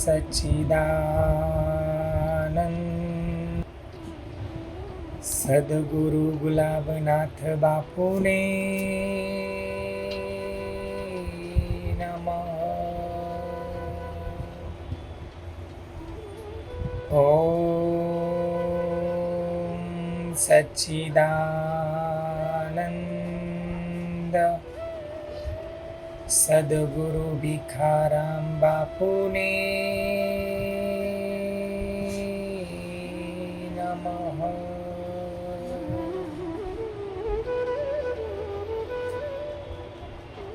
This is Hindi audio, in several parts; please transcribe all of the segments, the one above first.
સચ્ચિદાનંદ સદગુરુ ગુલાબનાથ બાપુને નમઃ. ઓમ સચ્ચિદાનંદ સદગુરુ ભીખારામ બાપુને નમઃ.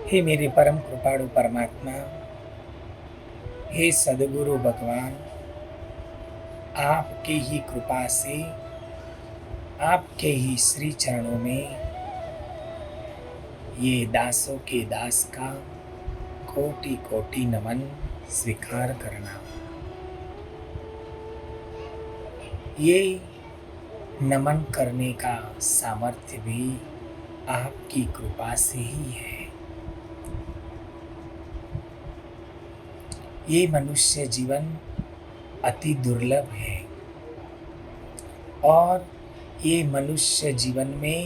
हे मेरे परम कृपाणु परमात्मा, हे सदगुरु भगवान, आपकी ही कृपा से आपके ही श्री चरणों में ये दासों के दास का कोटि कोटि नमन स्वीकार करना. ये नमन करने का सामर्थ्य भी आपकी कृपा से ही है. ये मनुष्य जीवन अति दुर्लभ है और ये मनुष्य जीवन में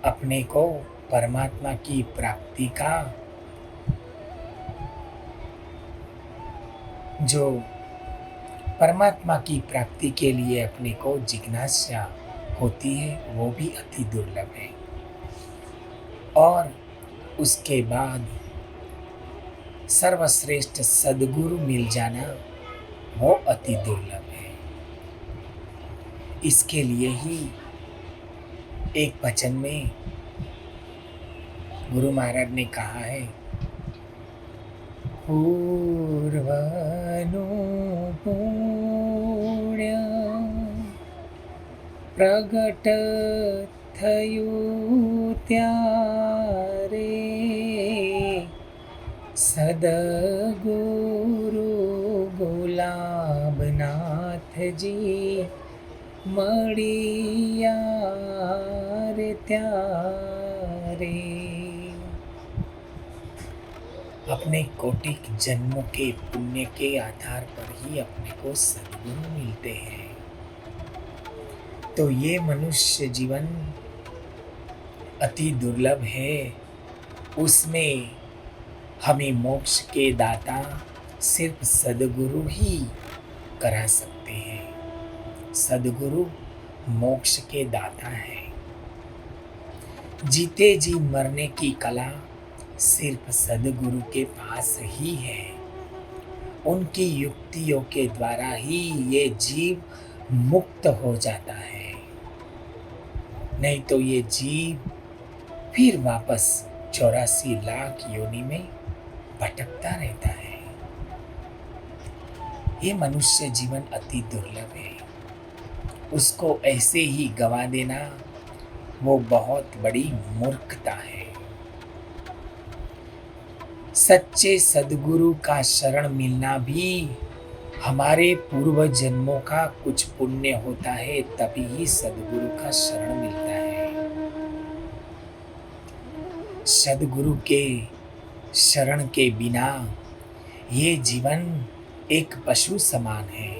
अपने को परमात्मा की प्राप्ति का जो परमात्मा की प्राप्ति के लिए अपने को जिज्ञासा होती है वो भी अति दुर्लभ है. और उसके बाद सर्वश्रेष्ठ सदगुरु मिल जाना वो अति दुर्लभ है. इसके लिए ही एक वचन में गुरु महाराज ने कहा है, पूर्वनु पुण्य प्रगट थયું ત્યારે સદગુરુ ગુલાબનાથજી મળ્યા રે ત્યારે. अपने कोटिक जन्मों के पुण्य के आधार पर ही अपने को सदगुरु मिलते हैं. तो ये मनुष्य जीवन अति दुर्लभ है. उसमें हमें मोक्ष के दाता सिर्फ सदगुरु ही करा सकते हैं. सदगुरु मोक्ष के दाता है. जीते जी मरने की कला सिर्फ सदगुरु के पास ही है. उनकी युक्तियों के द्वारा ही ये जीव मुक्त हो जाता है. नहीं तो ये जीव फिर वापस 84 लाख योनि में भटकता रहता है. ये मनुष्य जीवन अति दुर्लभ है. उसको ऐसे ही गवा देना वो बहुत बड़ी मूर्खता है. सच्चे सदगुरु का शरण मिलना भी हमारे पूर्व जन्मों का कुछ पुण्य होता है, तभी ही सदगुरु का शरण मिलता है. सदगुरु के शरण के बिना ये जीवन एक पशु समान है.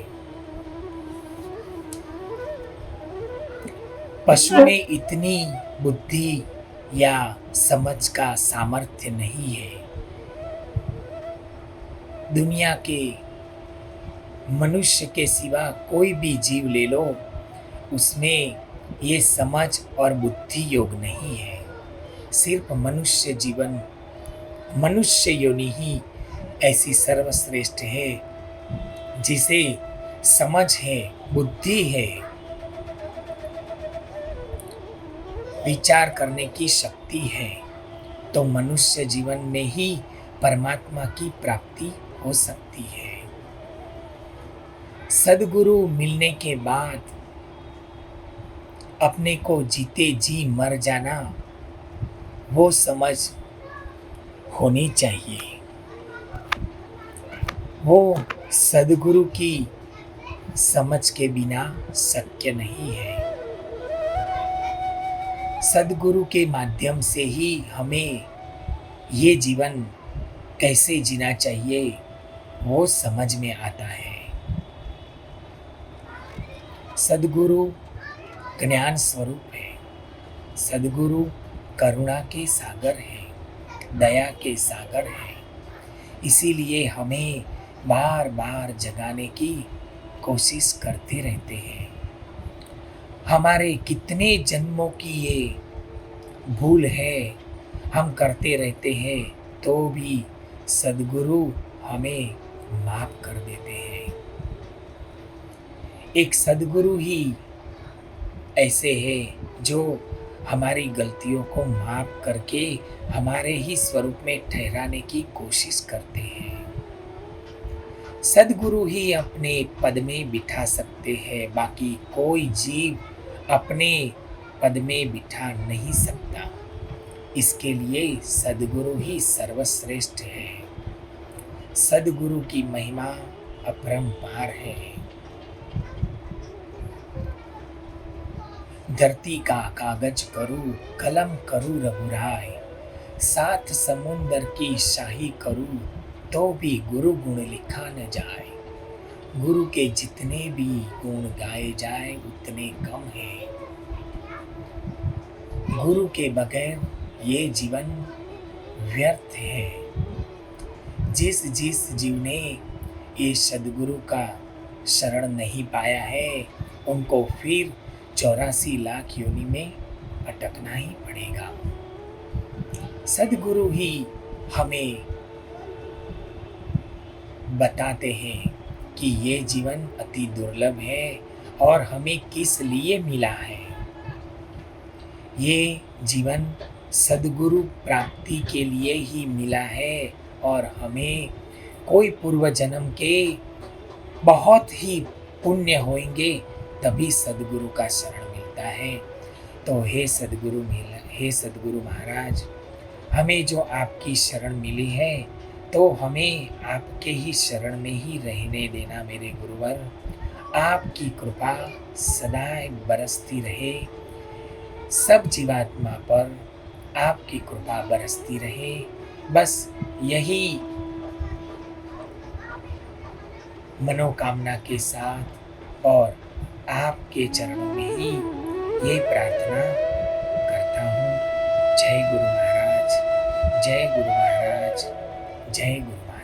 पशु में इतनी बुद्धि या समझ का सामर्थ्य नहीं है. दुनिया के मनुष्य के सिवा कोई भी जीव ले लो, उसमें ये समझ और बुद्धि योग नहीं है. सिर्फ मनुष्य जीवन, मनुष्य योनि ही ऐसी सर्वश्रेष्ठ है जिसे समझ है, बुद्धि है, विचार करने की शक्ति है. तो मनुष्य जीवन में ही परमात्मा की प्राप्ति हो सकती है. सदगुरु मिलने के बाद अपने को जीते जी मर जाना वो समझ होनी चाहिए. वो सदगुरु की समझ के बिना शक्य नहीं है. सदगुरु के माध्यम से ही हमें ये जीवन कैसे जीना चाहिए वो समझ में आता है। सद्गुरु ज्ञान स्वरूप है। सद्गुरु करुणा के सागर है, दया के सागर है। इसीलिए हमें बार बार जगाने की कोशिश करते रहते हैं। हमारे कितने जन्मों की ये भूल है, हम करते रहते हैं, तो भी सद्गुरु हमें माफ कर देते हैं। एक सद्गुरु ही ऐसे हैं जो हमारी गलतियों को माफ करके हमारे ही स्वरूप में ठहराने की कोशिश करते हैं। सद्गुरु ही अपने पद में बिठा सकते हैं, बाकी कोई जीव अपने पद में बिठा नहीं सकता। इसके लिए सद्गुरु ही सर्वश्रेष्ठ है। सद्गुरु की महिमा अपरंपार है। धरती का कागज करूँ, कलम करूँ रघुराय, सात समुंदर की शाही करूँ, तो भी गुरु गुण लिखा न जाए। गुरु के जितने भी गुण गाए जाए उतने कम हैं। गुरु के बगैर ये जीवन व्यर्थ है। जिस जिस जीव ने ये सद्गुरु का शरण नहीं पाया है, उनको फिर 84 लाख योनि में भटकना ही पड़ेगा। सद्गुरु ही हमें बताते हैं कि ये जीवन अति दुर्लभ है और हमें किस लिए मिला है। ये जीवन सद्गुरु प्राप्ति के लिए ही मिला है और हमें कोई पूर्व जन्म के बहुत ही पुण्य होंगे तभी सद्गुरु का शरण मिलता है। तो हे सद्गुरु महाराज, हमें जो आपकी शरण मिली है तो हमें आपके ही शरण में ही रहने देना मेरे गुरुवर। आपकी कृपा सदैव बरसती रहे, सब जीवात्मा पर आपकी कृपा बरसती रहे। बस यही मनोकामना के साथ और आपके चरणों में ही ये प्रार्थना करता हूँ। जय गुरु महाराज, जय गुरु महाराज, जय गुरु महाराज।